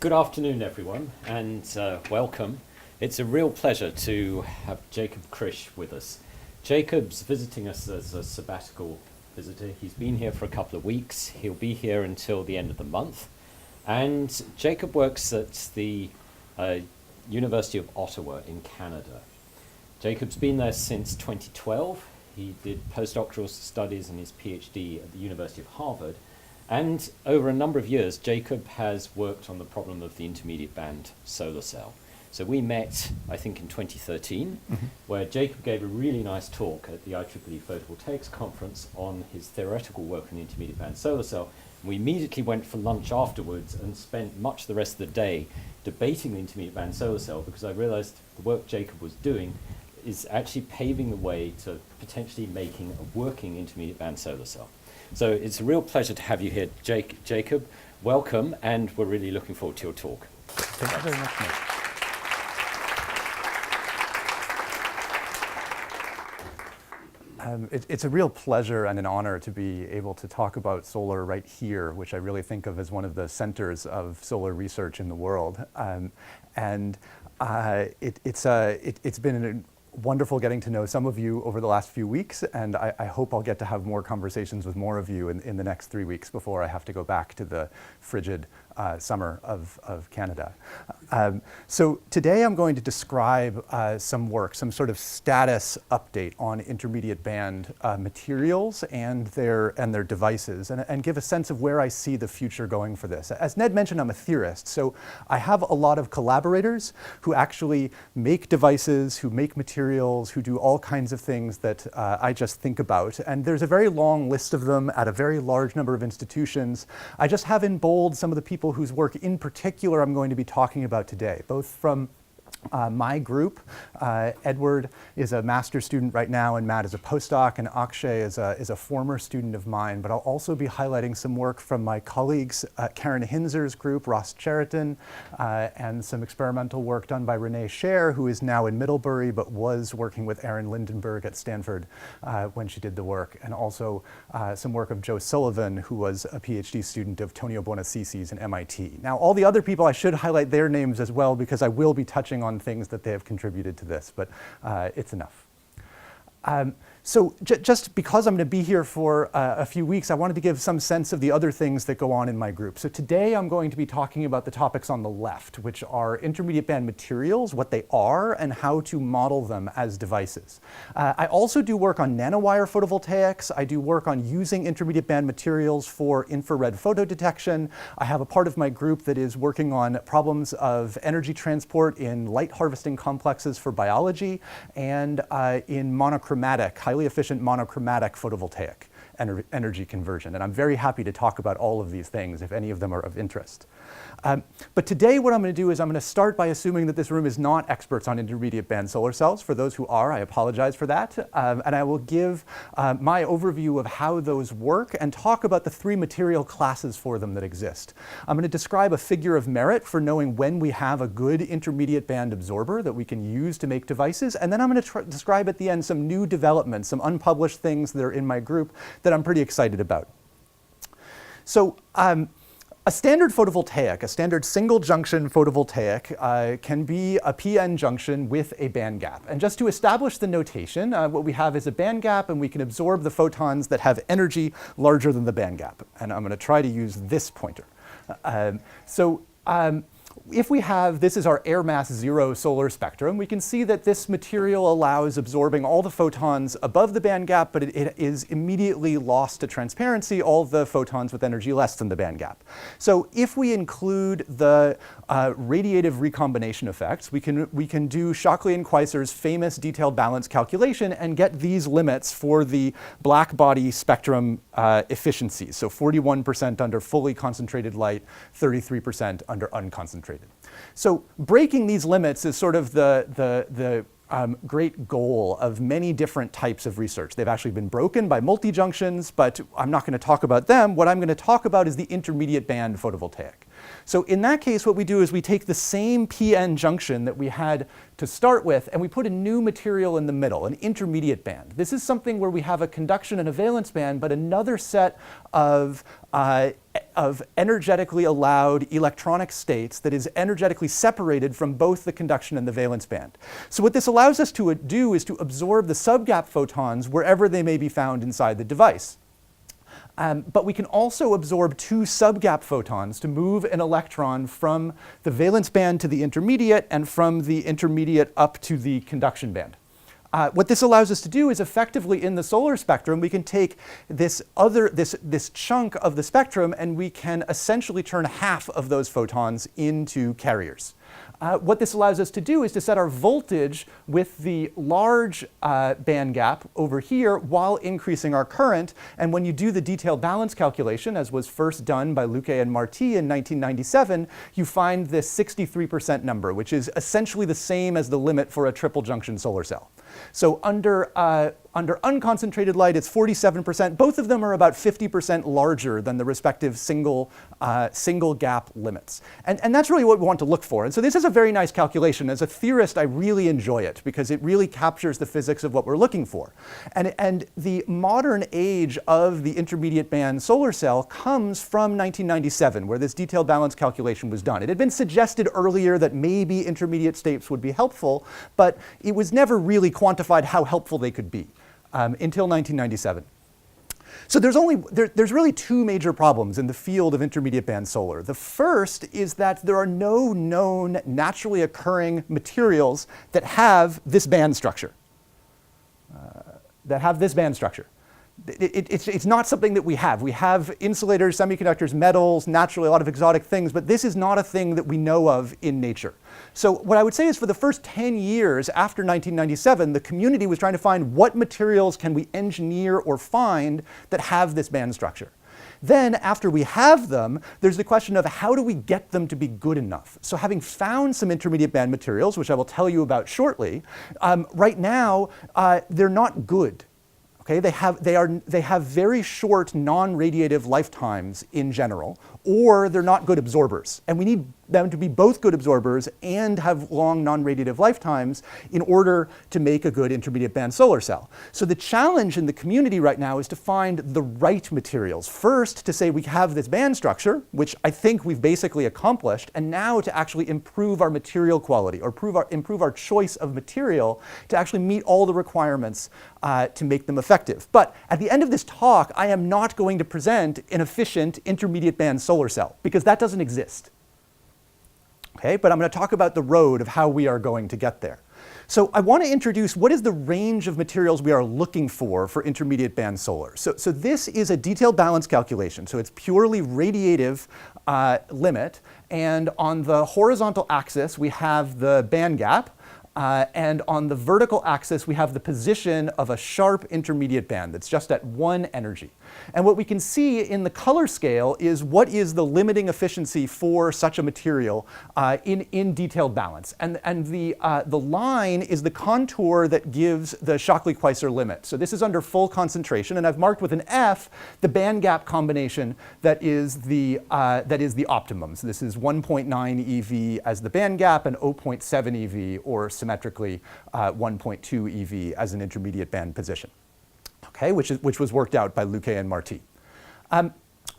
Good afternoon, everyone, and welcome. It's a real pleasure to have Jacob Krich with us. Jacob's visiting us as a sabbatical visitor. He's been here for a couple of weeks. He'll be here until the end of the month. And Jacob works at the University of Ottawa in Canada. Jacob's been there since 2012. He did postdoctoral studies and his PhD at the University of Harvard. And over a number of years, Jacob has worked on the problem of the intermediate band solar cell. So we met, I think, in 2013, where Jacob gave a really nice talk at the IBPV Photovoltaics conference on his theoretical work on the intermediate band solar cell. We immediately went for lunch afterwards and spent much of the rest of the day debating the intermediate band solar cell, because I realized the work Jacob was doing is actually paving the way to potentially making a working intermediate band solar cell. So it's a real pleasure to have you here, Jacob. Welcome, and we're really looking forward to your talk. Thank you very much, Nick. It's a real pleasure and an honor to be able to talk about solar right here, which I really think of as one of the centers of solar research in the world. It's been wonderful getting to know some of you over the last few weeks, and I hope I'll get to have more conversations with more of you in the next 3 weeks before I have to go back to the frigid summer of Canada. So today I'm going to describe some work, some sort of status update on intermediate band materials and their devices, and give a sense of where I see the future going for this. As Ned mentioned, I'm a theorist, so I have a lot of collaborators who actually make devices, who make materials, who do all kinds of things that I just think about. And there's a very long list of them at a very large number of institutions. I just have in bold some of the people whose work in particular I'm going to be talking about today, both from my group. Edward is a master's student right now, and Matt is a postdoc, and Akshay is a former student of mine. But I'll also be highlighting some work from my colleagues, Karen Hinzer's group, Ross Cheriton, and some experimental work done by Renee Scher, who is now in Middlebury, but was working with Erin Lindenberg at Stanford when she did the work, and also some work of Joe Sullivan, who was a PhD student of Tonio Buonassisi's in MIT. Now, all the other people, I should highlight their names as well, because I will be touching on things that they have contributed to this, but it's enough. So just because I'm going to be here for a few weeks, I wanted to give some sense of the other things that go on in my group. So today I'm going to be talking about the topics on the left, which are intermediate band materials, what they are, and how to model them as devices. I also do work on nanowire photovoltaics. I do work on using intermediate band materials for infrared photodetection. I have a part of my group that is working on problems of energy transport in light harvesting complexes for biology, and in monochromatic, highly efficient monochromatic photovoltaic energy conversion. And I'm very happy to talk about all of these things if any of them are of interest. But today what I'm going to do is I'm going to start by assuming that this room is not experts on intermediate band solar cells. For those who are, I apologize for that. And I will give my overview of how those work and talk about the three material classes for them that exist. I'm going to describe a figure of merit for knowing when we have a good intermediate band absorber that we can use to make devices. And then I'm going to describe at the end some new developments, some unpublished things that are in my group that I'm pretty excited about. So, a standard photovoltaic, a standard single junction photovoltaic can be a PN junction with a band gap. And just to establish the notation, what we have is a band gap, and we can absorb the photons that have energy larger than the band gap. And I'm going to try to use this pointer. If we have, this is our air mass 0 solar spectrum, we can see that this material allows absorbing all the photons above the band gap, but it is immediately lost to transparency, all the photons with energy less than the band gap. So if we include the radiative recombination effects, we can do Shockley and Queisser's famous detailed balance calculation and get these limits for the black body spectrum efficiencies. So 41% under fully concentrated light, 33% under unconcentrated. So breaking these limits is sort of the great goal of many different types of research. They've actually been broken by multi-junctions, but I'm not going to talk about them. What I'm going to talk about is the intermediate band photovoltaic. So in that case, what we do is we take the same p-n junction that we had to start with, and we put a new material in the middle, an intermediate band. This is something where we have a conduction and a valence band, but another set of energetically allowed electronic states that is energetically separated from both the conduction and the valence band. So what this allows us to do is to absorb the subgap photons wherever they may be found inside the device. But we can also absorb two subgap photons to move an electron from the valence band to the intermediate and from the intermediate up to the conduction band. What this allows us to do is effectively in the solar spectrum, we can take this chunk of the spectrum and we can essentially turn half of those photons into carriers. What this allows us to do is to set our voltage with the large band gap over here while increasing our current. And when you do the detailed balance calculation, as was first done by Luque and Marti in 1997, you find this 63% number, which is essentially the same as the limit for a triple junction solar cell. So under unconcentrated light, it's 47%. Both of them are about 50% larger than the respective single gap limits. And that's really what we want to look for. And so this is a very nice calculation. As a theorist, I really enjoy it because it really captures the physics of what we're looking for. And the modern age of the intermediate band solar cell comes from 1997, where this detailed balance calculation was done. It had been suggested earlier that maybe intermediate states would be helpful, but it was never really quantified how helpful they could be until 1997. So there's really two major problems in the field of intermediate band solar. The first is that there are no known naturally occurring materials that have this band structure. It's not something that we have. We have insulators, semiconductors, metals, naturally a lot of exotic things, but this is not a thing that we know of in nature. So what I would say is for the first 10 years after 1997, the community was trying to find what materials can we engineer or find that have this band structure. Then after we have them, there's the question of how do we get them to be good enough? So having found some intermediate band materials, which I will tell you about shortly, right now they're not good. Okay, they have very short non-radiative lifetimes in general, or they're not good absorbers. And we need them to be both good absorbers and have long non-radiative lifetimes in order to make a good intermediate band solar cell. So the challenge in the community right now is to find the right materials. First, to say we have this band structure, which I think we've basically accomplished, and now to actually improve our material quality or improve our choice of material to actually meet all the requirements to make them effective. But at the end of this talk, I am not going to present an efficient intermediate band solar cell because that doesn't exist. Okay, but I'm going to talk about the road of how we are going to get there. So I want to introduce what is the range of materials we are looking for intermediate band solar. So this is a detailed balance calculation. So it's purely radiative limit. And on the horizontal axis, we have the band gap. And on the vertical axis, we have the position of a sharp intermediate band that's just at 1 energy. And what we can see in the color scale is what is the limiting efficiency for such a material in detailed balance. And the line is the contour that gives the Shockley-Queisser limit. So this is under full concentration, and I've marked with an F the band gap combination that is the optimum. So this is 1.9 eV as the band gap and 0.7 eV, or symmetrically 1.2 eV as an intermediate band position. Okay, which was worked out by Luque and Marti.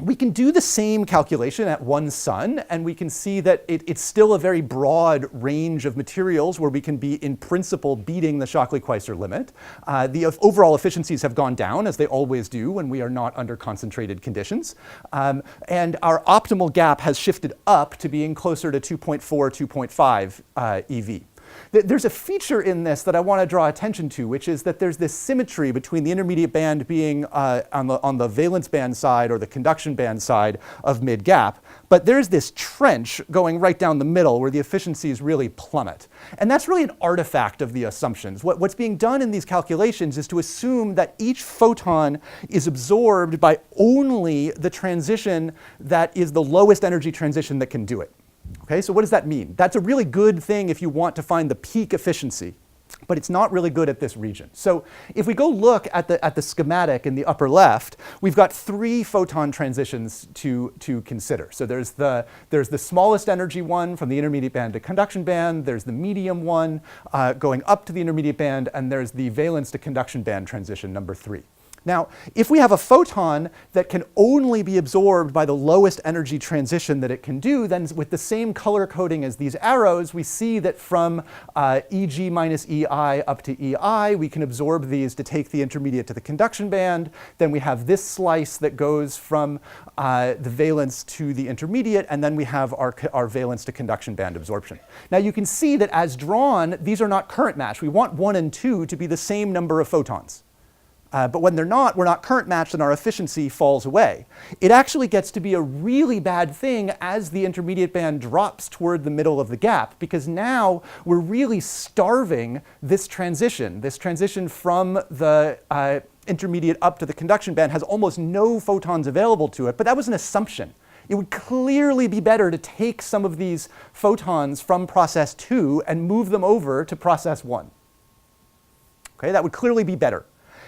We can do the same calculation at 1 sun, and we can see that it's still a very broad range of materials where we can be, in principle, beating the Shockley-Queisser limit. The overall efficiencies have gone down, as they always do when we are not under concentrated conditions. And our optimal gap has shifted up to being closer to 2.4, 2.5 EV. There's a feature in this that I want to draw attention to, which is that there's this symmetry between the intermediate band being on the valence band side or the conduction band side of mid-gap, but there's this trench going right down the middle where the efficiencies really plummet. And that's really an artifact of the assumptions. What's being done in these calculations is to assume that each photon is absorbed by only the transition that is the lowest energy transition that can do it. Okay, so what does that mean? That's a really good thing if you want to find the peak efficiency but it's not really good at this region. So if we go look at the schematic in the upper left, we've got 3 photon transitions to consider. So there's the smallest energy one from the intermediate band to conduction band, there's the medium one going up to the intermediate band, and there's the valence to conduction band transition, number 3. Now, if we have a photon that can only be absorbed by the lowest energy transition that it can do, then with the same color coding as these arrows, we see that from Eg minus Ei up to Ei, we can absorb these to take the intermediate to the conduction band. Then we have this slice that goes from the valence to the intermediate, and then we have our valence to conduction band absorption. Now, you can see that as drawn, these are not current matched. We want 1 and 2 to be the same number of photons. But when we're not current matched, and our efficiency falls away. It actually gets to be a really bad thing as the intermediate band drops toward the middle of the gap, because now we're really starving this transition. This transition from the intermediate up to the conduction band has almost no photons available to it, but that was an assumption. It would clearly be better to take some of these photons from process 2 and move them over to process 1. Okay, that would clearly be better.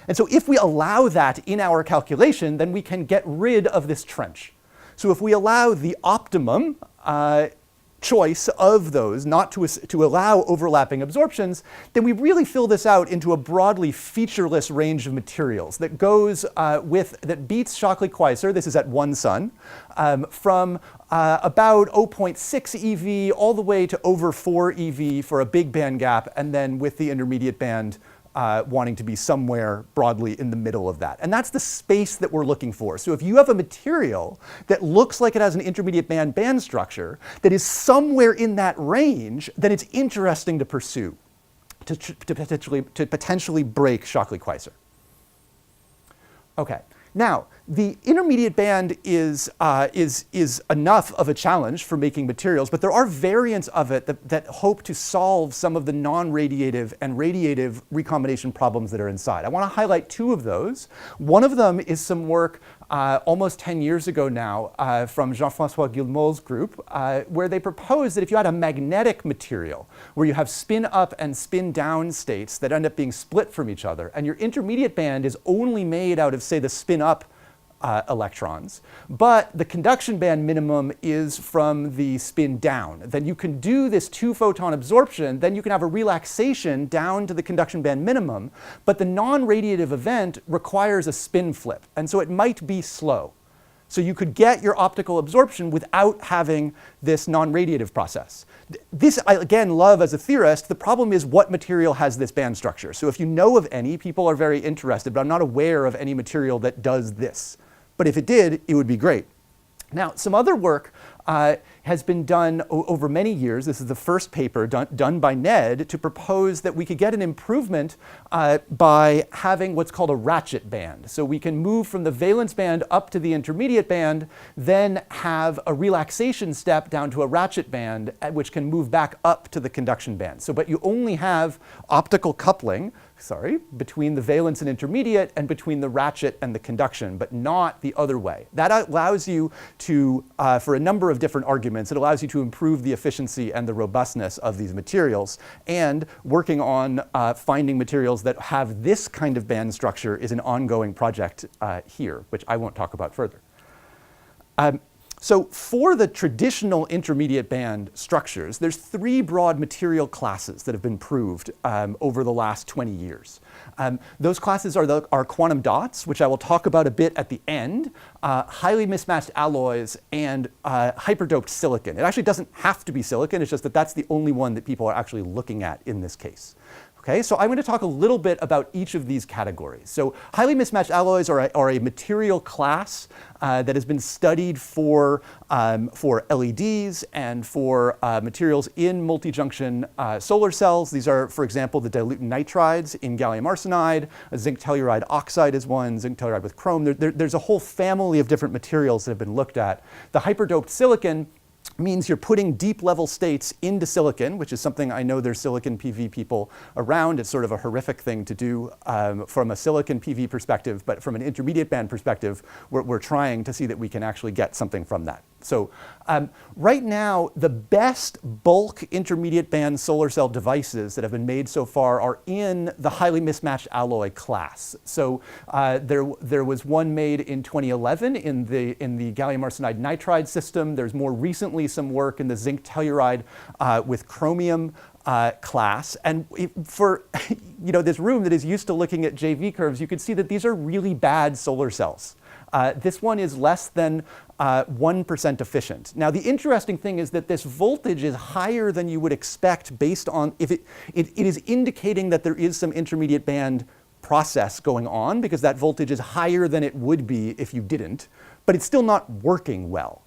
And so if we allow that in our calculation, then we can get rid of this trench. So if we allow the optimum choice of those, not to allow overlapping absorptions, then we really fill this out into a broadly featureless range of materials that goes that beats Shockley-Queisser, this is at 1 sun, from about 0.6 eV all the way to over 4 eV for a big band gap, and then with the intermediate band wanting to be somewhere broadly in the middle of that. And that's the space that we're looking for. So if you have a material that looks like it has an intermediate band structure that is somewhere in that range, then it's interesting to pursue to potentially break Shockley-Queisser. Okay. Now, the intermediate band is enough of a challenge for making materials, but there are variants of it that hope to solve some of the non-radiative and radiative recombination problems that are inside. I want to highlight 2 of those. One of them is some work almost 10 years ago now from Jean-François Guillemot's group, where they proposed that if you had a magnetic material where you have spin up and spin down states that end up being split from each other, and your intermediate band is only made out of, say, the spin up electrons, but the conduction band minimum is from the spin down, then you can do this 2-photon absorption, then you can have a relaxation down to the conduction band minimum, but the non-radiative event requires a spin flip, and so it might be slow. So you could get your optical absorption without having this non-radiative process. This, I again love as a theorist. The problem is what material has this band structure. So if you know of any, people are very interested, but I'm not aware of any material that does this. But if it did, it would be great. Now, some other work has been done over many years. This is the first paper done by Ned to propose that we could get an improvement by having what's called a ratchet band. So we can move from the valence band up to the intermediate band, then have a relaxation step down to a ratchet band, which can move back up to the conduction band. So, but you only have optical coupling, between the valence and intermediate and between the ratchet and the conduction, but not the other way. That allows you to, for a number of different arguments, it allows you to improve the efficiency and the robustness of these materials. And working on finding materials that have this kind of band structure is an ongoing project here, which I won't talk about further. So for the traditional intermediate band structures, there's 3 broad material classes that have been proved over the last 20 years. Those classes are quantum dots, which I will talk about a bit at the end, highly mismatched alloys, and hyperdoped silicon. It actually doesn't have to be silicon, it's just that that's the only one that people are actually looking at in this case. Okay, so I'm going to talk a little bit about each of these categories. So highly mismatched alloys are a material class that has been studied for LEDs and for materials in multi-junction solar cells. These are, for example, the dilute nitrides in gallium arsenide. Zinc telluride oxide is one, zinc telluride with chrome. There's a whole family of different materials that have been looked at. The hyperdoped silicon means you're putting deep level states into silicon, which is something I know there's silicon PV people around. It's sort of a horrific thing to do from a silicon PV perspective, but from an intermediate band perspective, we're trying to see that we can actually get something from that. So right now, the best bulk intermediate band solar cell devices that have been made so far are in the highly mismatched alloy class. So there was one made in 2011 in the gallium arsenide nitride system. There's more recently some work in the zinc telluride with chromium class. And for this room that is used to looking at JV curves, you can see that these are really bad solar cells. This one is less than 1% efficient. Now, the interesting thing is that this voltage is higher than you would expect based on, if it is indicating that there is some intermediate band process going on, because that voltage is higher than it would be if you didn't, but it's still not working well.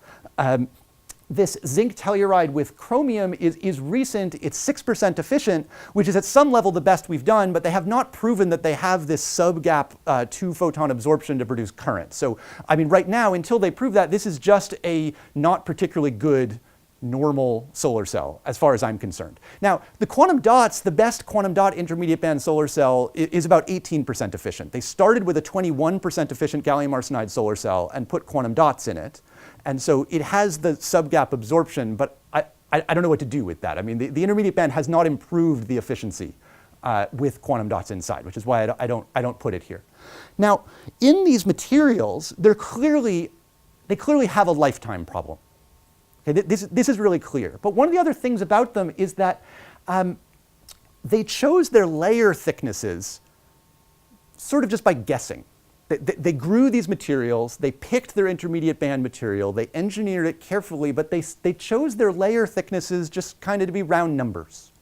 This zinc telluride with chromium is recent. It's 6% efficient, which is at some level the best we've done, but they have not proven that they have this sub-gap 2-photon absorption to produce current. So, I mean, right now, until they prove that, this is just a not particularly good normal solar cell, as far as I'm concerned. Now, the quantum dots, the best quantum dot intermediate band solar cell is about 18% efficient. They started with a 21% efficient gallium arsenide solar cell and put quantum dots in it. And so it has the sub-gap absorption, but I don't know what to do with that. I mean, the intermediate band has not improved the efficiency with quantum dots inside, which is why I don't put it here. Now, in these materials, they clearly have a lifetime problem. Okay, this is really clear. But one of the other things about them is that they chose their layer thicknesses sort of just by guessing. They grew these materials, they picked their intermediate band material, they engineered it carefully, but they chose their layer thicknesses just kind of to be round numbers.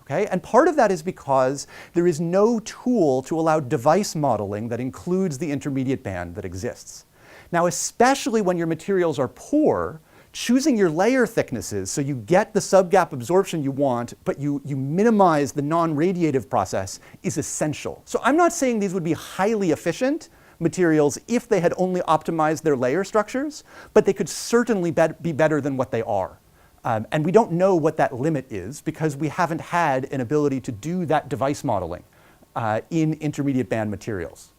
Okay? And part of that is because there is no tool to allow device modeling that includes the intermediate band that exists. Now, especially when your materials are poor, choosing your layer thicknesses so you get the sub-gap absorption you want, but you minimize the non-radiative process is essential. So I'm not saying these would be highly efficient materials if they had only optimized their layer structures, but they could certainly be better than what they are. And we don't know what that limit is because we haven't had an ability to do that device modeling in intermediate band materials.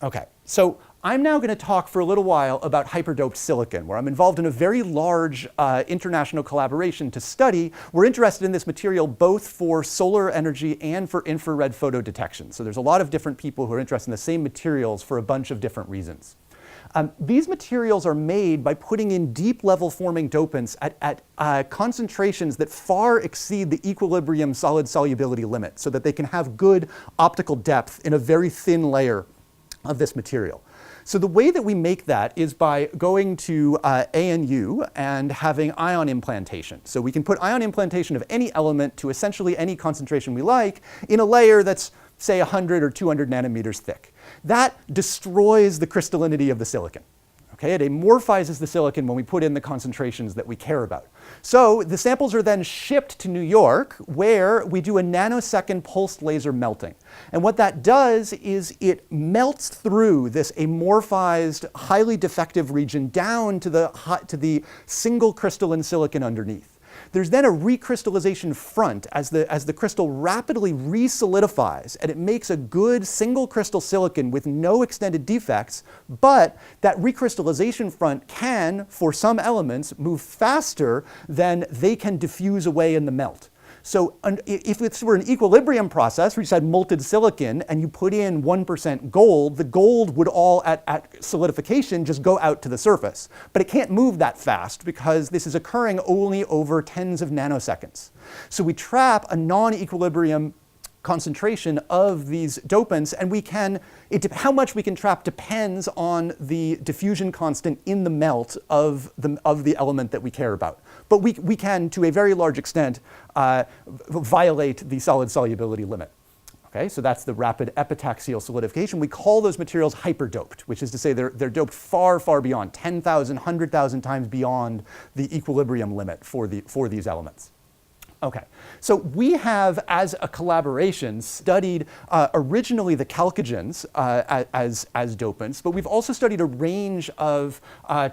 Okay, so I'm now going to talk for a little while about hyperdoped silicon, where I'm involved in a very large international collaboration to study. We're interested in this material both for solar energy and for infrared photodetection. So there's a lot of different people who are interested in the same materials for a bunch of different reasons. These materials are made by putting in deep level forming dopants at concentrations that far exceed the equilibrium solid solubility limit so that they can have good optical depth in a very thin layer of this material. So the way that we make that is by going to ANU and having ion implantation. So we can put ion implantation of any element to essentially any concentration we like in a layer that's, say, 100 or 200 nanometers thick. That destroys the crystallinity of the silicon. Okay, it amorphizes the silicon when we put in the concentrations that we care about. So the samples are then shipped to New York, where we do a nanosecond pulsed laser melting. And what that does is it melts through this amorphized, highly defective region down to the single crystalline silicon underneath. There's then a recrystallization front as the crystal rapidly resolidifies, and it makes a good single crystal silicon with no extended defects, but that recrystallization front can, for some elements, move faster than they can diffuse away in the melt. So if this were an equilibrium process where you just had molten silicon and you put in 1% gold, the gold would all, at solidification, just go out to the surface. But it can't move that fast because this is occurring only over tens of nanoseconds. So we trap a non-equilibrium concentration of these dopants, and how much we can trap depends on the diffusion constant in the melt of the element that we care about. But we can, to a very large extent, violate the solid solubility limit. Okay, so that's the rapid epitaxial solidification. We call those materials hyperdoped, which is to say they're doped far, far beyond, 10,000, 100,000 times beyond the equilibrium limit for these elements. Okay, so we have, as a collaboration, studied originally the chalcogens as dopants, but we've also studied a range of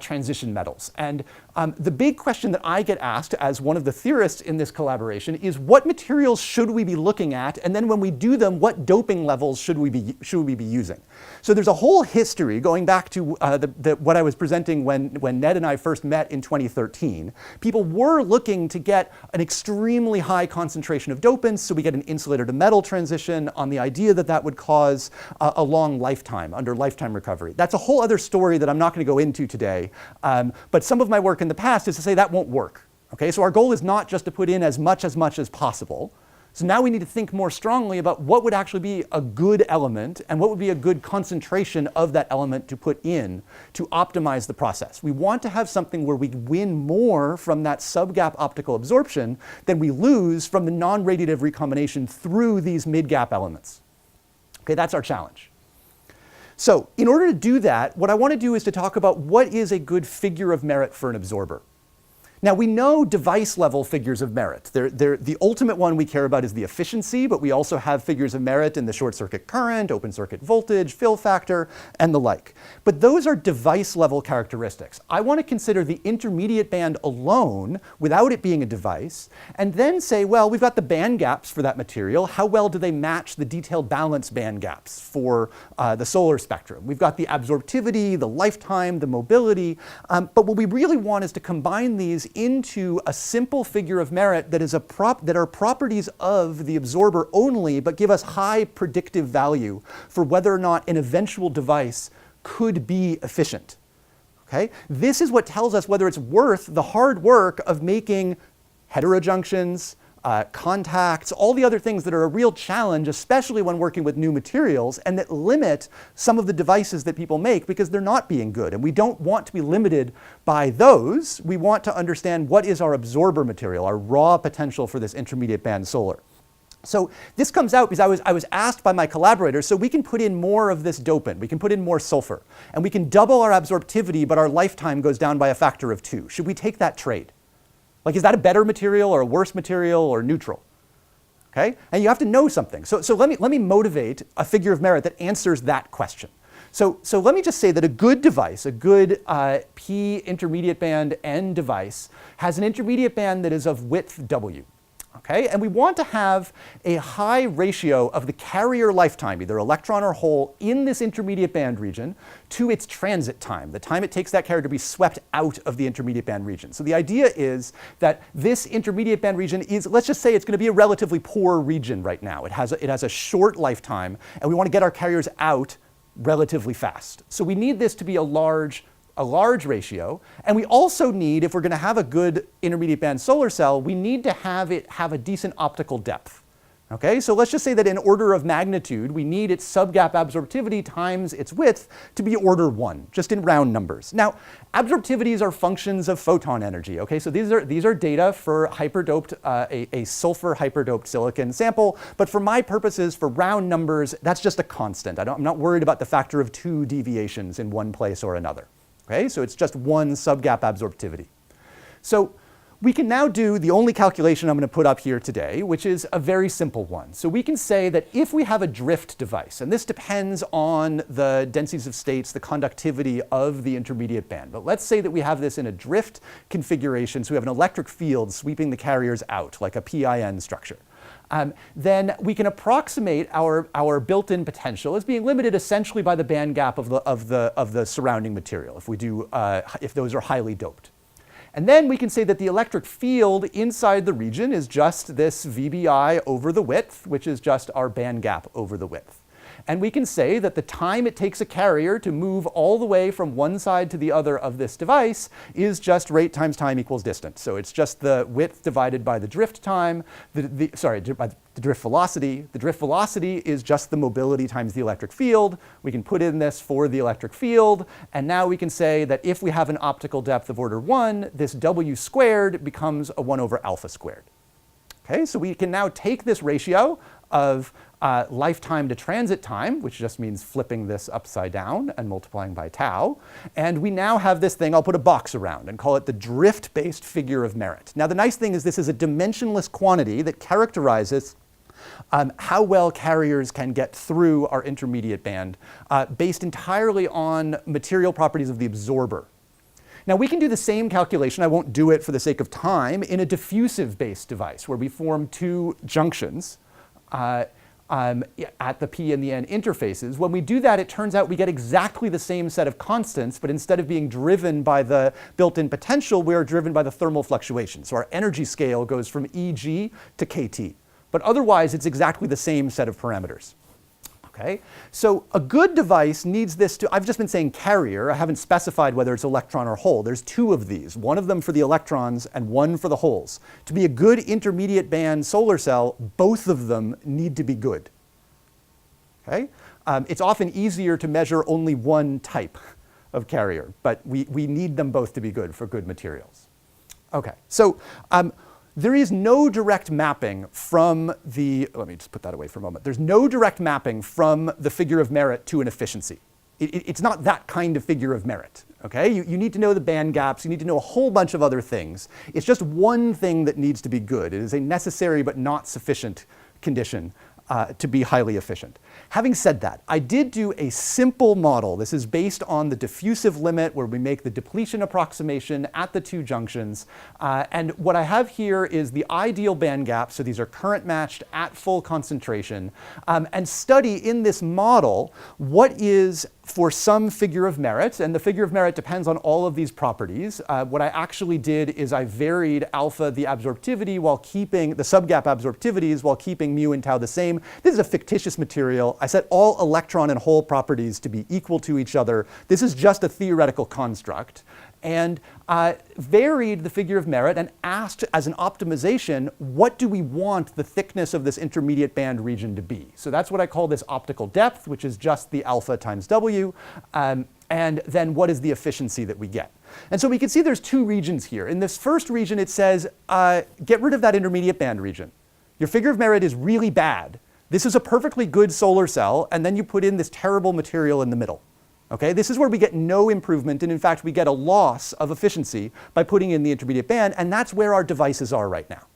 transition metals. And the big question that I get asked as one of the theorists in this collaboration is what materials should we be looking at, and then when we do them, what doping levels should we be using? So there's a whole history going back to what I was presenting when Ned and I first met in 2013. People were looking to get an extremely high concentration of dopants, so we get an insulator to metal transition on the idea that that would cause a long lifetime under lifetime recovery. That's a whole other story that I'm not going to go into today, but some of my work in the past is to say that won't work. Okay, so our goal is not just to put in as much as possible. So now we need to think more strongly about what would actually be a good element and what would be a good concentration of that element to put in to optimize the process. We want to have something where we win more from that subgap optical absorption than we lose from the non-radiative recombination through these mid-gap elements. Okay, that's our challenge. So in order to do that, what I want to do is to talk about what is a good figure of merit for an absorber. Now we know device level figures of merit. The ultimate one we care about is the efficiency, but we also have figures of merit in the short circuit current, open circuit voltage, fill factor, and the like. But those are device level characteristics. I want to consider the intermediate band alone without it being a device, and then say, well, we've got the band gaps for that material. How well do they match the detailed balance band gaps for the solar spectrum? We've got the absorptivity, the lifetime, the mobility, but what we really want is to combine these into a simple figure of merit that is that are properties of the absorber only, but give us high predictive value for whether or not an eventual device could be efficient. Okay? This is what tells us whether it's worth the hard work of making heterojunctions, contacts, all the other things that are a real challenge, especially when working with new materials, and that limit some of the devices that people make because they're not being good. And we don't want to be limited by those. We want to understand what is our absorber material, our raw potential for this intermediate band solar. So this comes out because I was asked by my collaborators, so we can put in more of this dopant, we can put in more sulfur, and we can double our absorptivity, but our lifetime goes down by a factor of 2. Should we take that trade? Like, is that a better material or a worse material or neutral? Okay? And you have to know something. So let me motivate a figure of merit that answers that question. So let me just say that a good device, a good P intermediate band N device, has an intermediate band that is of width W. Okay? And we want to have a high ratio of the carrier lifetime, either electron or hole, in this intermediate band region to its transit time, the time it takes that carrier to be swept out of the intermediate band region. So the idea is that this intermediate band region is, let's just say it's going to be a relatively poor region right now. It has a short lifetime, and we want to get our carriers out relatively fast. So we need this to be a large ratio, and we also need, if we're going to have a good intermediate band solar cell, we need to have it have a decent optical depth. Okay, so let's just say that in order of magnitude, we need its subgap absorptivity times its width to be order 1, just in round numbers. Now, absorptivities are functions of photon energy. Okay, so these are data for hyperdoped, a sulfur hyperdoped silicon sample, but for my purposes, for round numbers, that's just a constant. I'm not worried about the factor of 2 deviations in one place or another. Okay, so it's just 1 subgap absorptivity. So we can now do the only calculation I'm going to put up here today, which is a very simple one. So we can say that if we have a drift device, and this depends on the densities of states, the conductivity of the intermediate band, but let's say that we have this in a drift configuration, so we have an electric field sweeping the carriers out, like a PIN structure. Then we can approximate our built-in potential as being limited essentially by the band gap of the surrounding material, if those are highly doped. And then we can say that the electric field inside the region is just this VBI over the width, which is just our band gap over the width. And we can say that the time it takes a carrier to move all the way from one side to the other of this device is just rate times time equals distance. So it's just the width divided by the drift time, by the drift velocity. The drift velocity is just the mobility times the electric field. We can put in this for the electric field, and now we can say that if we have an optical depth of order 1, this W squared becomes a 1 over alpha squared. Okay, so we can now take this ratio of lifetime to transit time, which just means flipping this upside down and multiplying by tau. And we now have this thing I'll put a box around and call it the drift-based figure of merit. Now the nice thing is this is a dimensionless quantity that characterizes how well carriers can get through our intermediate band based entirely on material properties of the absorber. Now we can do the same calculation, I won't do it for the sake of time, in a diffusive-based device where we form two junctions at the P and the N interfaces. When we do that, it turns out we get exactly the same set of constants, but instead of being driven by the built-in potential, we're driven by the thermal fluctuation. So our energy scale goes from Eg to kT. But otherwise, it's exactly the same set of parameters. Okay? So a good device needs this to, I've just been saying carrier, I haven't specified whether it's electron or hole. There's two of these, one of them for the electrons and one for the holes. To be a good intermediate band solar cell, both of them need to be good. Okay? It's often easier to measure only one type of carrier, but we need them both to be good for good materials. Okay, so there is no direct mapping from the, let me just put that away for a moment. There's no direct mapping from the figure of merit to an efficiency. It's not that kind of figure of merit, okay? You need to know the band gaps, you need to know a whole bunch of other things. It's just one thing that needs to be good. It is a necessary but not sufficient condition to be highly efficient. Having said that, I did do a simple model. This is based on the diffusive limit where we make the depletion approximation at the two junctions. And what I have here is the ideal band gap. So these are current matched at full concentration. And study in this model what is for some figure of merit, and the figure of merit depends on all of these properties. What I actually did is I varied alpha, the absorptivity, while keeping the subgap absorptivities, while keeping mu and tau the same. This is a fictitious material. I set all electron and hole properties to be equal to each other. This is just a theoretical construct. And varied the figure of merit and asked as an optimization, what do we want the thickness of this intermediate band region to be? So that's what I call this optical depth, which is just the alpha times W. And then what is the efficiency that we get? And so we can see there's two regions here. In this first region, it says, get rid of that intermediate band region. Your figure of merit is really bad. This is a perfectly good solar cell, and then you put in this terrible material in the middle. Okay, this is where we get no improvement, and in fact, we get a loss of efficiency by putting in the intermediate band, and that's where our devices are right now.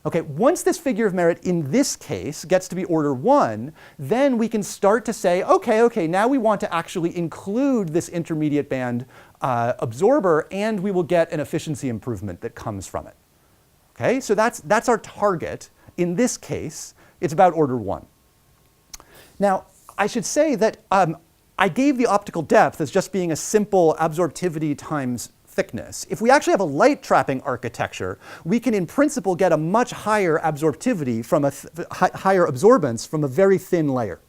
Okay, once this figure of merit in this case gets to be order 1, then we can start to say, okay, now we want to actually include this intermediate band absorber, and we will get an efficiency improvement that comes from it. Okay, so that's our target. In this case, it's about order 1. Now, I should say that I gave the optical depth as just being a simple absorptivity times thickness. If we actually have a light trapping architecture, we can in principle get a much higher absorptivity from higher absorbance from a very thin layer.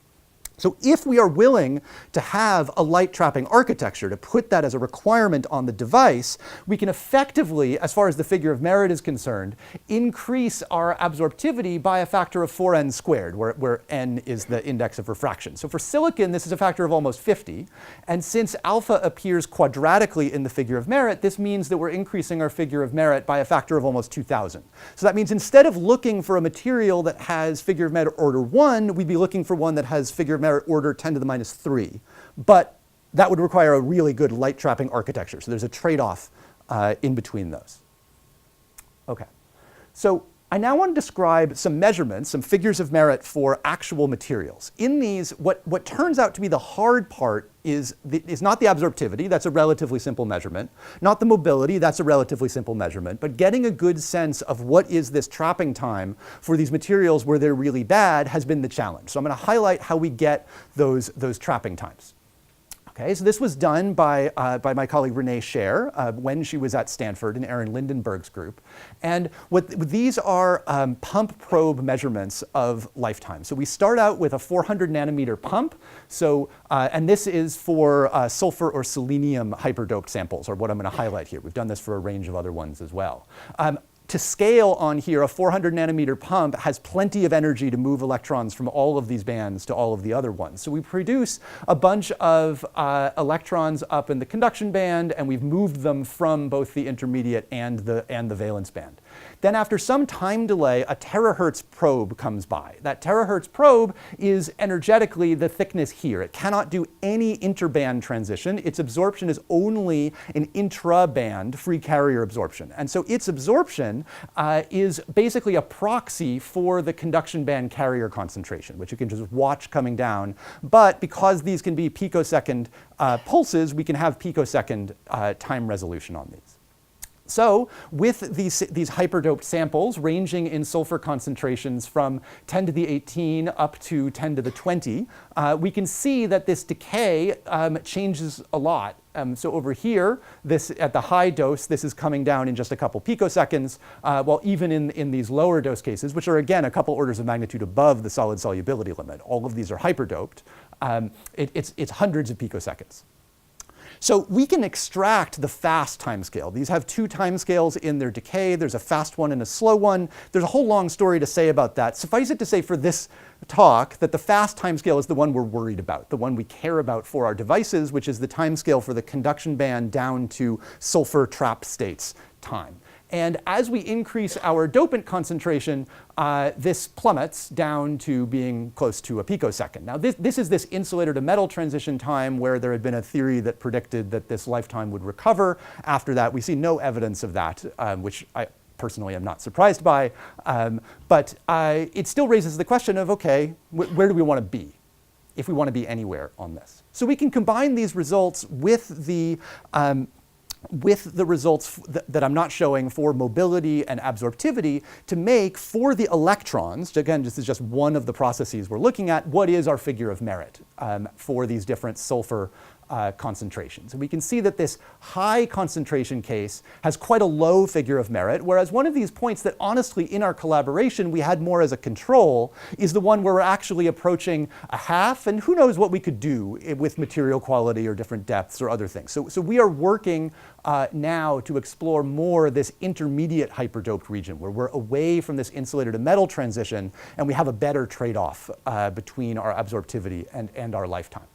So if we are willing to have a light trapping architecture, to put that as a requirement on the device, we can effectively, as far as the figure of merit is concerned, increase our absorptivity by a factor of 4n squared, where n is the index of refraction. So for silicon, this is a factor of almost 50. And since alpha appears quadratically in the figure of merit, this means that we're increasing our figure of merit by a factor of almost 2,000. So that means instead of looking for a material that has figure of merit order 1, we'd be looking for one that has figure of merit order 10 to the minus 3. But that would require a really good light trapping architecture. So there's a trade-off in between those. Okay, so I now want to describe some measurements, some figures of merit for actual materials. In these, what turns out to be the hard part is not the absorptivity, that's a relatively simple measurement, not the mobility, that's a relatively simple measurement, but getting a good sense of what is this trapping time for these materials where they're really bad has been the challenge. So I'm going to highlight how we get those trapping times. Okay, so this was done by my colleague Renee Scher when she was at Stanford in Aaron Lindenberg's group. And these are pump probe measurements of lifetime. So we start out with a 400 nanometer pump. So, and this is for sulfur or selenium hyperdoped samples, or what I'm going to highlight here. We've done this for a range of other ones as well. To scale on here, a 400 nanometer pump has plenty of energy to move electrons from all of these bands to all of the other ones. So we produce a bunch of electrons up in the conduction band, and we've moved them from both the intermediate and the valence band. Then after some time delay, a terahertz probe comes by. That terahertz probe is energetically the thickness here. It cannot do any interband transition. Its absorption is only an intra-band free carrier absorption. And so its absorption is basically a proxy for the conduction band carrier concentration, which you can just watch coming down. But because these can be picosecond pulses, we can have picosecond time resolution on these. So with these hyperdoped samples ranging in sulfur concentrations from 10 to the 18 up to 10 to the 20, we can see that this decay changes a lot. So over here, this at the high dose, this is coming down in just a couple picoseconds, while even in these lower dose cases, which are again a couple orders of magnitude above the solid solubility limit, all of these are hyperdoped, it's hundreds of picoseconds. So we can extract the fast timescale. These have two timescales in their decay. There's a fast one and a slow one. There's a whole long story to say about that. Suffice it to say for this talk that the fast timescale is the one we're worried about, the one we care about for our devices, which is the timescale for the conduction band down to sulfur trapped states time. And as we increase our dopant concentration, this plummets down to being close to a picosecond. Now this is this insulator to metal transition time where there had been a theory that predicted that this lifetime would recover. After that, we see no evidence of that, which I personally am not surprised by. But it still raises the question of, okay, where do we want to be? If we want to be anywhere on this. So we can combine these results with the results that I'm not showing for mobility and absorptivity to make for the electrons, again, this is just one of the processes we're looking at, what is our figure of merit for these different sulfur concentrations. And we can see that this high concentration case has quite a low figure of merit, whereas one of these points that honestly in our collaboration we had more as a control is the one where we're actually approaching a half, and who knows what we could do with material quality or different depths or other things. So we are working now to explore more this intermediate hyperdoped region where we're away from this insulator to metal transition and we have a better trade-off between our absorptivity and our lifetime.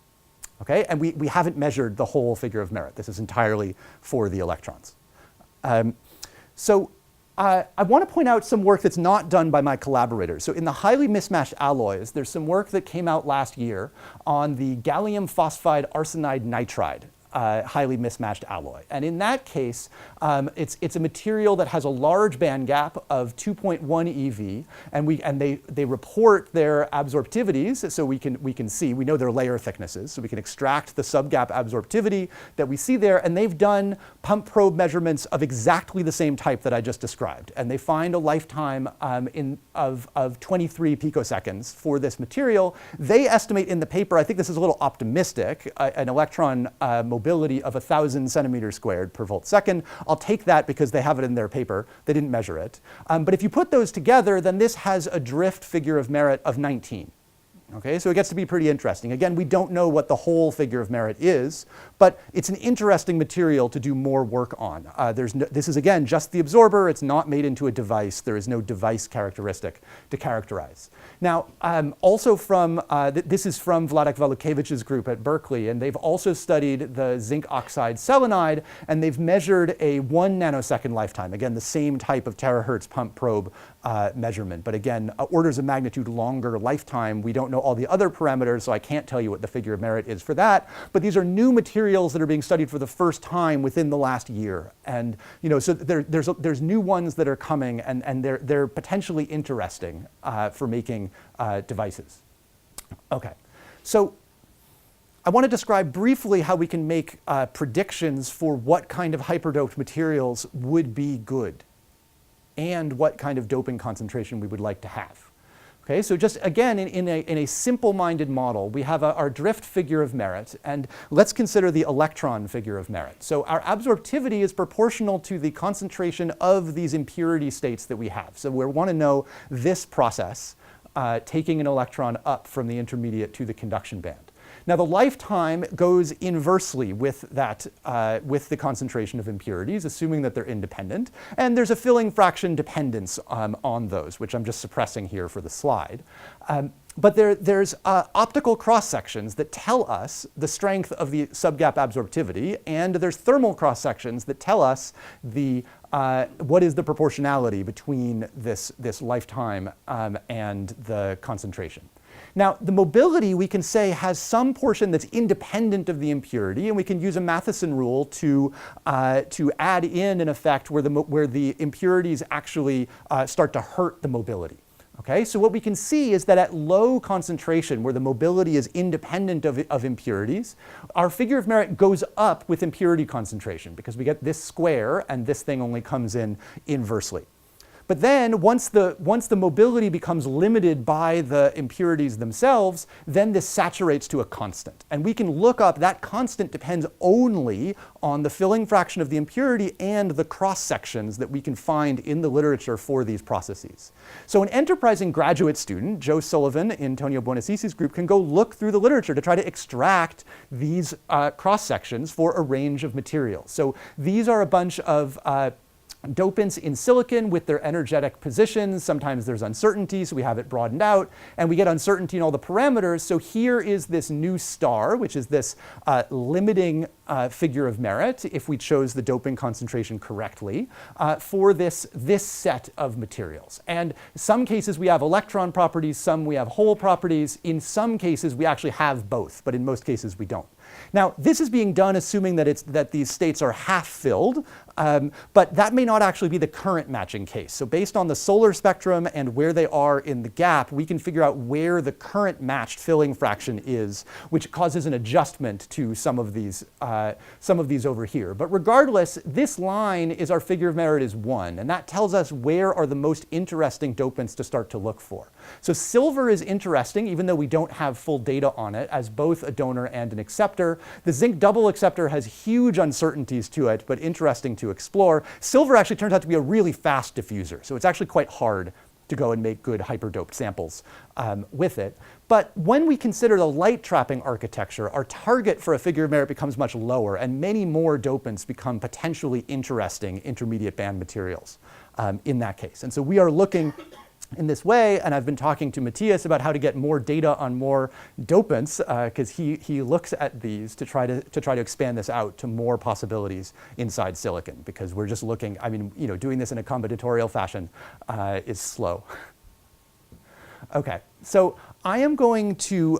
Okay? And we haven't measured the whole figure of merit. This is entirely for the electrons. So I want to point out some work that's not done by my collaborators. So in the highly mismatched alloys, there's some work that came out last year on the gallium phosphide arsenide nitride highly mismatched alloy. And in that case, it's a material that has a large band gap of 2.1 eV, and they report their absorptivities, so we can see, we know their layer thicknesses, so we can extract the subgap absorptivity that we see there, and they've done pump probe measurements of exactly the same type that I just described, and they find a lifetime of 23 picoseconds for this material. They estimate in the paper, I think this is a little optimistic, an electron mobility of 1,000 centimeters squared per volt second. I'll take that because they have it in their paper. They didn't measure it. But if you put those together, then this has a drift figure of merit of 19. Okay, so it gets to be pretty interesting. Again, we don't know what the whole figure of merit is, but it's an interesting material to do more work on. This is, again, just the absorber. It's not made into a device. There is no device characteristic to characterize. Now, also from, this is from Vladek Valukevich's group at Berkeley, and they've also studied the zinc oxide selenide, and they've measured a 1 nanosecond lifetime. Again, the same type of terahertz pump probe measurement, but again, orders of magnitude longer lifetime. We don't know all the other parameters, so I can't tell you what the figure of merit is for that. But these are new materials that are being studied for the first time within the last year, and so there's new ones that are coming, and they're potentially interesting for making devices. Okay, so I want to describe briefly how we can make predictions for what kind of hyperdoped materials would be good and what kind of doping concentration we would like to have. Okay, so just again, in a simple-minded model, we have our drift figure of merit, and let's consider the electron figure of merit. So our absorptivity is proportional to the concentration of these impurity states that we have. So we want to know this process, taking an electron up from the intermediate to the conduction band. Now the lifetime goes inversely with that, with the concentration of impurities, assuming that they're independent. And there's a filling fraction dependence on those, which I'm just suppressing here for the slide. But there's optical cross-sections that tell us the strength of the subgap absorptivity, and there's thermal cross-sections that tell us the the proportionality between this lifetime and the concentration. Now, the mobility, we can say, has some portion that's independent of the impurity, and we can use a Matheson rule to add in an effect where the impurities actually start to hurt the mobility. Okay, so what we can see is that at low concentration, where the mobility is independent of impurities, our figure of merit goes up with impurity concentration, because we get this square, and this thing only comes in inversely. But then, once the mobility becomes limited by the impurities themselves, then this saturates to a constant. And we can look up, that constant depends only on the filling fraction of the impurity and the cross-sections that we can find in the literature for these processes. So an enterprising graduate student, Joe Sullivan, Antonio Buonasisi's group, can go look through the literature to try to extract these cross-sections for a range of materials. So these are a bunch of dopants in silicon with their energetic positions. Sometimes there's uncertainty, so we have it broadened out, and we get uncertainty in all the parameters. So here is this new star, which is this limiting figure of merit, if we chose the doping concentration correctly, for this set of materials. And some cases we have electron properties, some we have hole properties. In some cases we actually have both, but in most cases we don't. Now, this is being done assuming that these states are half filled, but that may not actually be the current matching case. So based on the solar spectrum and where they are in the gap, we can figure out where the current matched filling fraction is, which causes an adjustment to some of these over here. But regardless, this line is our figure of merit is 1, and that tells us where are the most interesting dopants to start to look for. So silver is interesting, even though we don't have full data on it, as both a donor and an acceptor. The zinc double acceptor has huge uncertainties to it, but interesting to explore. Silver actually turns out to be a really fast diffuser, so it's actually quite hard to go and make good hyperdoped samples with it. But when we consider the light trapping architecture, our target for a figure of merit becomes much lower, and many more dopants become potentially interesting intermediate band materials in that case. And so we are looking in this way, and I've been talking to Matthias about how to get more data on more dopants, because he looks at these to try to expand this out to more possibilities inside silicon, because we're just looking, I mean, doing this in a combinatorial fashion is slow. Okay, so I am going to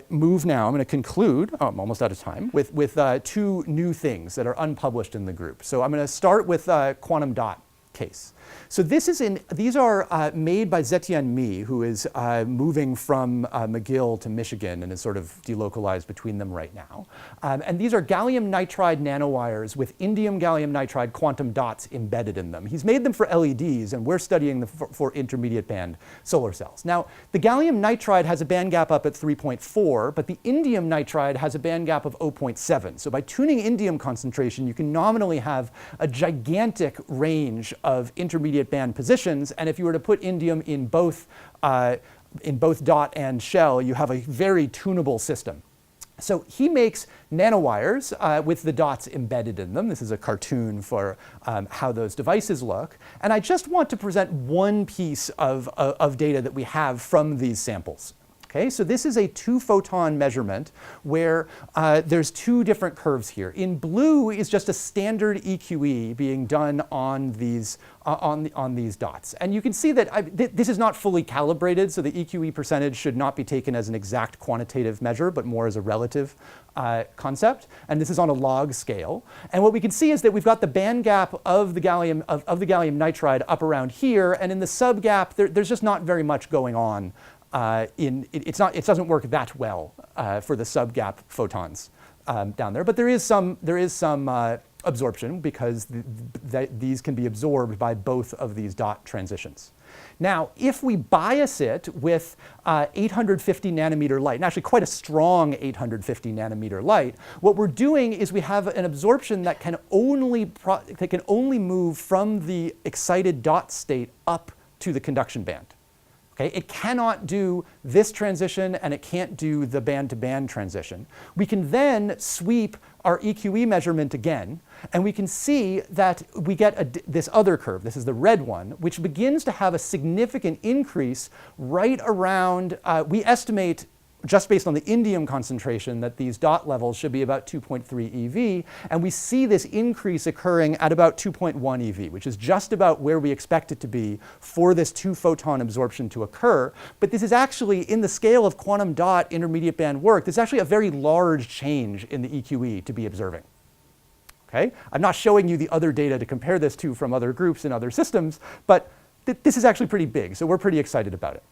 move now. I'm going to conclude, I'm almost out of time, with two new things that are unpublished in the group. So I'm going to start with quantum dot case. So these are made by Zetian Mi, who is moving from McGill to Michigan and is sort of delocalized between them right now. And these are gallium nitride nanowires with indium gallium nitride quantum dots embedded in them. He's made them for LEDs, and we're studying them for intermediate band solar cells. Now, the gallium nitride has a band gap up at 3.4, but the indium nitride has a band gap of 0.7. So by tuning indium concentration, you can nominally have a gigantic range of intermediate band positions, and if you were to put indium in both dot and shell, you have a very tunable system. So he makes nanowires with the dots embedded in them. This is a cartoon for how those devices look. And I just want to present one piece of data that we have from these samples. Okay, so this is a 2-photon measurement where there's two different curves here. In blue is just a standard EQE being done on these dots. And you can see that this is not fully calibrated, so the EQE percentage should not be taken as an exact quantitative measure, but more as a relative concept. And this is on a log scale. And what we can see is that we've got the band gap of the gallium nitride up around here, and in the subgap, there's just not very much going on. It doesn't work that well for the subgap photons down there, but there is some absorption, because these can be absorbed by both of these dot transitions. Now, if we bias it with 850 nanometer light, and actually quite a strong 850 nanometer light, what we're doing is we have an absorption that can only move from the excited dot state up to the conduction band. Okay, it cannot do this transition, and it can't do the band-to-band transition. We can then sweep our EQE measurement again, and we can see that we get this other curve. This is the red one, which begins to have a significant increase right around, we estimate just based on the indium concentration, that these dot levels should be about 2.3 eV, and we see this increase occurring at about 2.1 eV, which is just about where we expect it to be for this 2-photon absorption to occur. But this is actually, in the scale of quantum dot intermediate band work, this is actually a very large change in the EQE to be observing. Okay? I'm not showing you the other data to compare this to from other groups and other systems, but this is actually pretty big, so we're pretty excited about it.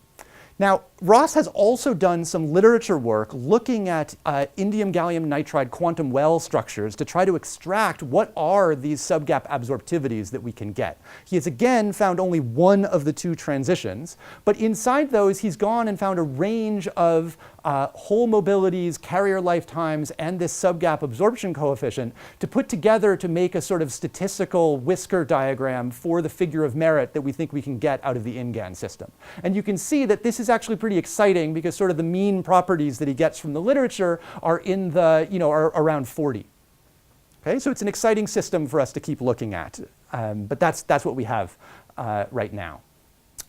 Now, Ross has also done some literature work looking at indium gallium nitride quantum well structures to try to extract what are these subgap absorptivities that we can get. He has again found only one of the two transitions, but inside those he's gone and found a range of hole mobilities, carrier lifetimes, and this subgap absorption coefficient to put together to make a sort of statistical whisker diagram for the figure of merit that we think we can get out of the InGaN system. And you can see that this is actually pretty exciting because sort of the mean properties that he gets from the literature are in the, are around 40. Okay, so it's an exciting system for us to keep looking at, but that's what we have right now.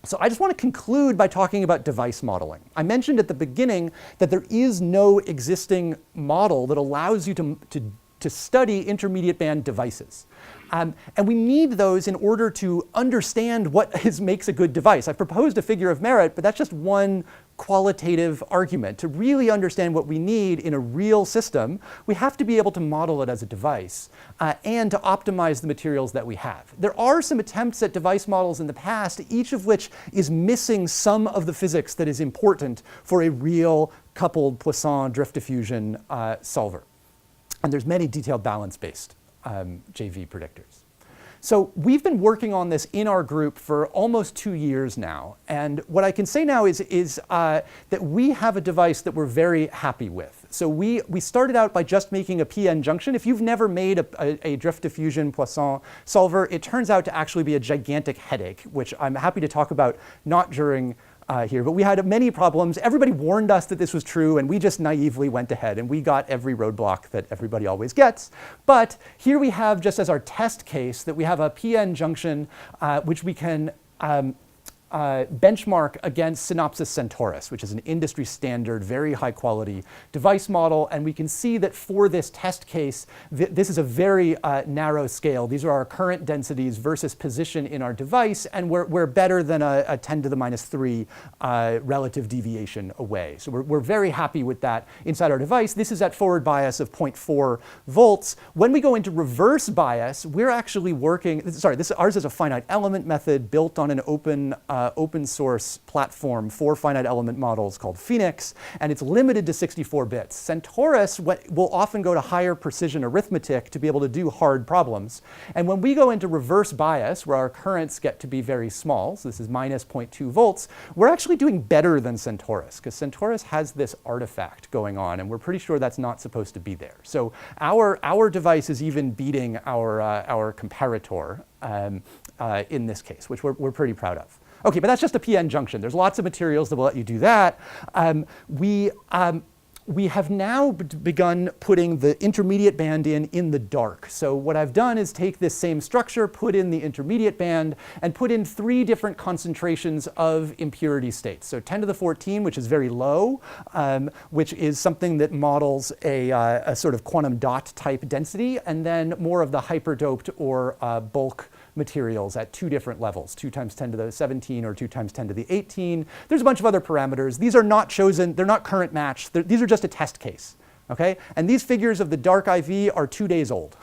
So I just want to conclude by talking about device modeling. I mentioned at the beginning that there is no existing model that allows you to study intermediate band devices. And we need those in order to understand what makes a good device. I've proposed a figure of merit, but that's just one qualitative argument. To really understand what we need in a real system, we have to be able to model it as a device and to optimize the materials that we have. There are some attempts at device models in the past, each of which is missing some of the physics that is important for a real coupled Poisson drift diffusion solver. And there's many detailed balance-based JV predictors. So we've been working on this in our group for almost 2 years now. And what I can say now is that we have a device that we're very happy with. So we started out by just making a PN junction. If you've never made a drift diffusion Poisson solver, it turns out to actually be a gigantic headache, which I'm happy to talk about not during here, but we had many problems. Everybody warned us that this was true, and we just naively went ahead, and we got every roadblock that everybody always gets. But here we have, just as our test case, that we have a PN junction which we can benchmark against Synopsys Centaurus, which is an industry standard, very high quality device model. And we can see that for this test case, this is a very narrow scale. These are our current densities versus position in our device, and we're better than a 10 to the minus 3 relative deviation away. So we're very happy with that inside our device. This is at forward bias of 0.4 volts. When we go into reverse bias, we're actually working, ours is a finite element method built on an open source platform for finite element models called Phoenix, and it's limited to 64 bits. Centaurus will often go to higher precision arithmetic to be able to do hard problems. And when we go into reverse bias, where our currents get to be very small, so this is minus 0.2 volts, we're actually doing better than Centaurus, because Centaurus has this artifact going on, and we're pretty sure that's not supposed to be there. So our device is even beating our comparator in this case, which we're pretty proud of. Okay, but that's just a PN junction. There's lots of materials that will let you do that. We have now begun putting the intermediate band in the dark. So what I've done is take this same structure, put in the intermediate band, and put in 3 different concentrations of impurity states. So 10 to the 14, which is very low, which is something that models a sort of quantum dot type density, and then more of the hyperdoped or bulk materials at 2 different levels, 2 times 10 to the 17 or 2 times 10 to the 18. There's a bunch of other parameters. These are not chosen, they're not current match, these are just a test case, okay? And these figures of the dark IV are 2 days old,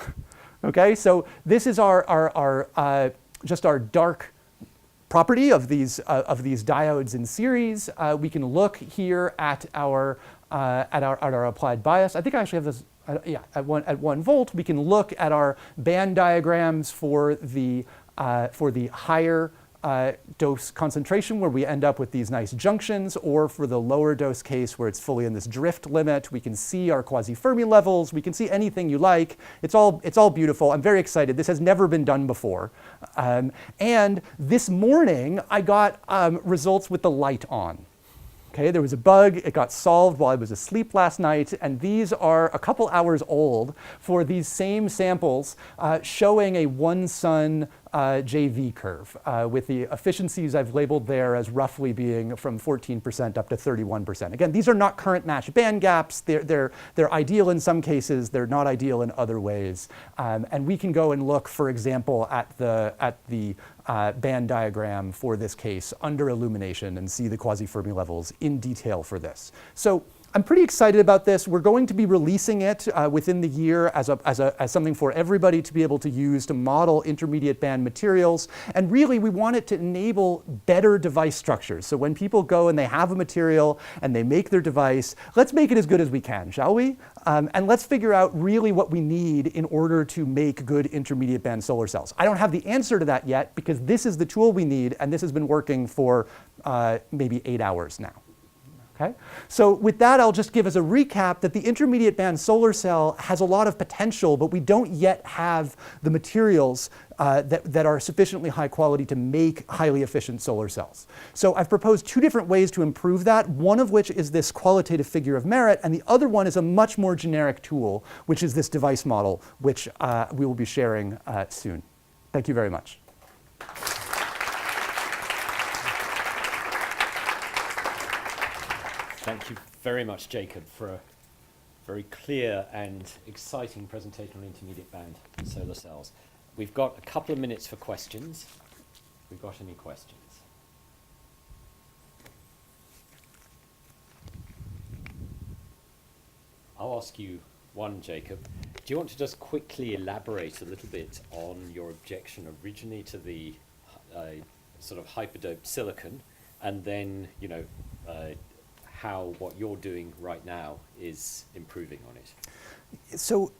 okay? So this is just our dark property of these diodes in series. We can look here at our applied bias. I think I actually have this. At 1 volt, we can look at our band diagrams for the higher dose concentration, where we end up with these nice junctions, or for the lower dose case where it's fully in this drift limit. We can see our quasi-Fermi levels. We can see anything you like. It's all beautiful. I'm very excited. This has never been done before. And this morning, I got results with the light on. Okay, there was a bug, it got solved while I was asleep last night, and these are a couple hours old for these same samples showing a one-sun JV curve with the efficiencies I've labeled there as roughly being from 14% up to 31%. Again, these are not current matched band gaps. They're ideal in some cases, they're not ideal in other ways. And we can go and look, for example, at the band diagram for this case under illumination and see the quasi-Fermi levels in detail for this. So I'm pretty excited about this. We're going to be releasing it within the year as something for everybody to be able to use to model intermediate band materials. And really, we want it to enable better device structures. So when people go and they have a material and they make their device, let's make it as good as we can, shall we? And let's figure out really what we need in order to make good intermediate band solar cells. I don't have the answer to that yet because this is the tool we need, and this has been working for maybe 8 hours now. Okay? So with that, I'll just give as a recap that the intermediate band solar cell has a lot of potential, but we don't yet have the materials that are sufficiently high quality to make highly efficient solar cells. So I've proposed 2 different ways to improve that, one of which is this qualitative figure of merit, and the other one is a much more generic tool, which is this device model, which we will be sharing soon. Thank you very much. Thank you very much, Jacob, for a very clear and exciting presentation on intermediate band solar cells. We've got a couple of minutes for questions. Have we got any questions? I'll ask you one, Jacob. Do you want to just quickly elaborate a little bit on your objection originally to the sort of hyperdoped silicon, and then, you know, how what you're doing right now is improving on it? So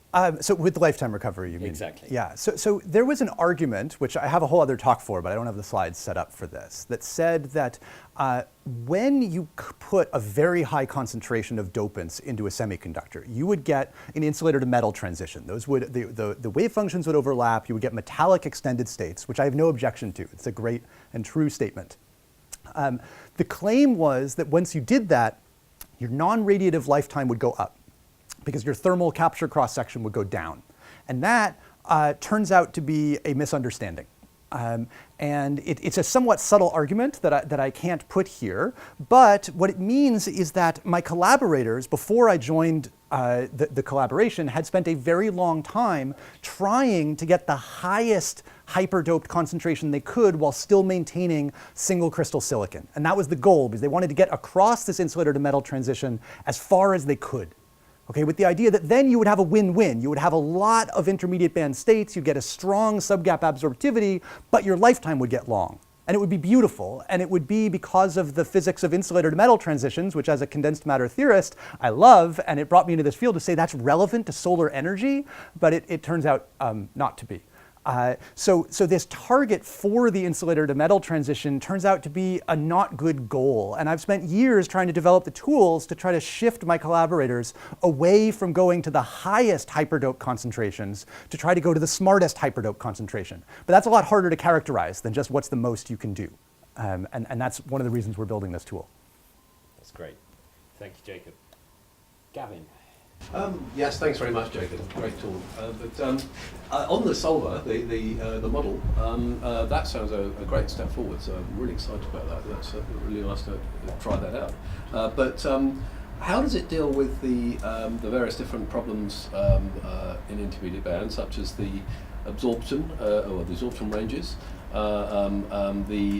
with lifetime recovery, you mean? Exactly. Yeah. So there was an argument, which I have a whole other talk for, but I don't have the slides set up for this, that said that when you put a very high concentration of dopants into a semiconductor, you would get an insulator to metal transition. Those would the wave functions would overlap. You would get metallic extended states, which I have no objection to. It's a great and true statement. The claim was that once you did that, your non-radiative lifetime would go up because your thermal capture cross-section would go down. And that turns out to be a misunderstanding. And it's a somewhat subtle argument that I can't put here, but what it means is that my collaborators, before I joined the collaboration, had spent a very long time trying to get the highest hyperdoped concentration they could while still maintaining single crystal silicon. And that was the goal, because they wanted to get across this insulator to metal transition as far as they could. Okay, with the idea that then you would have a win-win. You would have a lot of intermediate band states, you'd get a strong subgap absorptivity, but your lifetime would get long. And it would be beautiful, and it would be because of the physics of insulator to metal transitions, which as a condensed matter theorist, I love, and it brought me into this field to say that's relevant to solar energy, but it turns out not to be. So this target for the insulator to metal transition turns out to be a not good goal. And I've spent years trying to develop the tools to try to shift my collaborators away from going to the highest hyperdope concentrations to try to go to the smartest hyperdope concentration. But that's a lot harder to characterize than just what's the most you can do. And that's one of the reasons we're building this tool. That's great. Thank you, Jacob. Gavin. Yes, thanks very much, Jacob. Great tool. On the solver, the model, that sounds a great step forward. So I'm really excited about that. That's really nice to try that out. But how does it deal with the various different problems in intermediate band, such as the absorption or the absorption ranges, the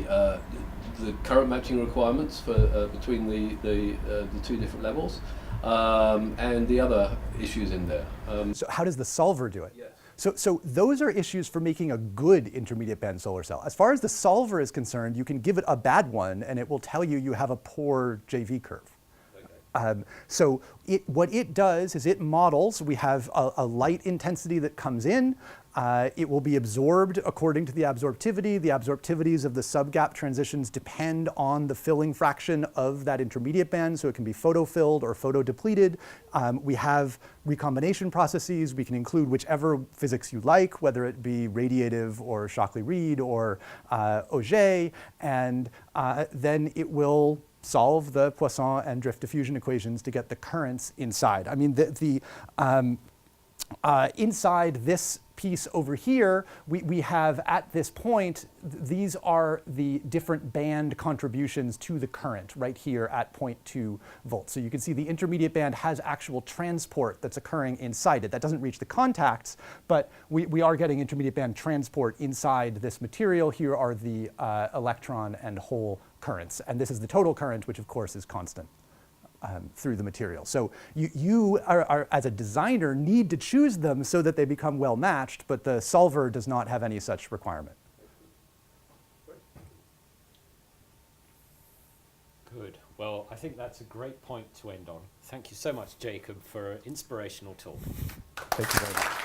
current matching requirements for between the 2 different levels? And the other issues in there. So how does the solver do it? Yes. So those are issues for making a good intermediate band solar cell. As far as the solver is concerned, you can give it a bad one and it will tell you have a poor JV curve. Okay. So what it does is it models, we have a light intensity that comes in. It will be absorbed according to the absorptivity. The absorptivities of the subgap transitions depend on the filling fraction of that intermediate band, so it can be photofilled or photodepleted. We have recombination processes. We can include whichever physics you like, whether it be radiative or Shockley-Reed or Auger, and then it will solve the Poisson and drift diffusion equations to get the currents inside. I mean, inside this piece over here, we have at this point, these are the different band contributions to the current right here at 0.2 volts. So you can see the intermediate band has actual transport that's occurring inside it. That doesn't reach the contacts, but we are getting intermediate band transport inside this material. Here are the electron and hole currents. And this is the total current, which of course is constant through the material. So you are, as a designer, need to choose them so that they become well matched, but the solver does not have any such requirement. Good. Well, I think that's a great point to end on. Thank you so much, Jacob, for an inspirational talk. Thank you very much.